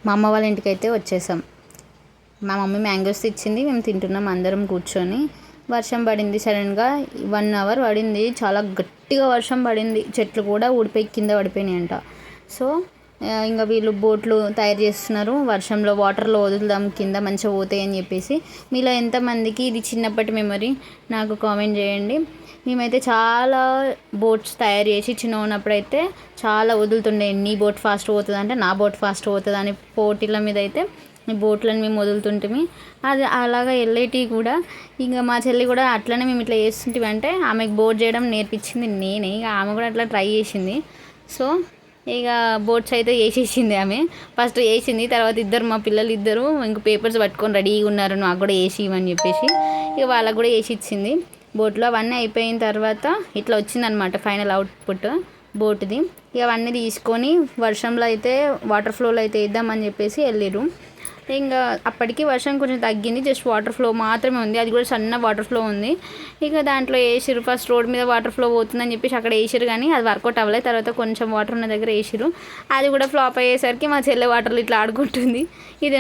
మా అమ్మ వాళ్ళ ఇంటికి అయితే వచ్చేసాం. మా మమ్మీ మ్యాంగోస్ తెచ్చింది, మేము తింటున్నాం అందరం కూర్చొని. వర్షం పడింది సడన్గా, 1 అవర్ పడింది. చాలా గట్టిగా వర్షం పడింది, చెట్లు కూడా ఊడిపోయి కింద పడిపోయినాయంట. సో ఇంకా వీళ్ళు బోట్లు తయారు చేస్తున్నారు, వర్షంలో వాటర్లో వదులుదాం కింద మంచిగా పోతాయి అని చెప్పేసి. మీలో ఎంతమందికి ఇది చిన్నప్పటి మెమరీ నాకు కామెంట్ చేయండి. మేమైతే చాలా బోట్స్ తయారు చేసి చిన్న ఉన్నప్పుడైతే చాలా వదులుతుండే. నీ బోట్ ఫాస్ట్ పోతుంది అంటే నా బోట్ ఫాస్ట్ పోతుంది అని పోటీల మీద అయితే ఈ బోట్లను మేము వదులుతుంటిమి. అది అలాగా వెళ్ళేటివి కూడా. ఇంకా మా చెల్లి కూడా అట్లనే మేము ఇట్లా చేస్తుంటివి అంటే ఆమెకు బోట్ చేయడం నేర్పించింది నేనే. ఇక ఆమె కూడా అట్లా ట్రై చేసింది. సో ఇక బోట్స్ అయితే వేసేసింది ఆమె. ఫస్ట్ వేసింది, తర్వాత మా పిల్లలు ఇద్దరు ఇంక పేపర్స్ పట్టుకొని రెడీగా ఉన్నారు నాకు కూడా వేసి ఇవ్వని చెప్పేసి. ఇక వాళ్ళకు కూడా వేసి ఇచ్చింది బోట్లో. అవన్నీ అయిపోయిన తర్వాత ఇట్లా వచ్చిందనమాట ఫైనల్ అవుట్పుట్ బోట్ది. ఇక అవన్నీ తీసుకొని వర్షంలో అయితే వాటర్ ఫ్లోలో అయితే వేద్దామని చెప్పేసి వెళ్ళిర్రు. ఇంకా అప్పటికి వర్షం కొంచెం తగ్గింది, జస్ట్ వాటర్ ఫ్లో మాత్రమే ఉంది, అది కూడా సన్న వాటర్ ఫ్లో ఉంది. ఇక దాంట్లో వేసిరు, ఫస్ట్ రోడ్ మీద వాటర్ ఫ్లో పోతుందని చెప్పేసి అక్కడ వేసిరు, కానీ అది వర్కౌట్ అవ్వలేదు. తర్వాత కొంచెం వాటర్ ఉన్న దగ్గర వేసిరు, అది కూడా ఫ్లాప్ అయ్యేసరికి మా చెల్లె వాటర్లో ఇట్లా ఆడుకుంటుంది. ఇది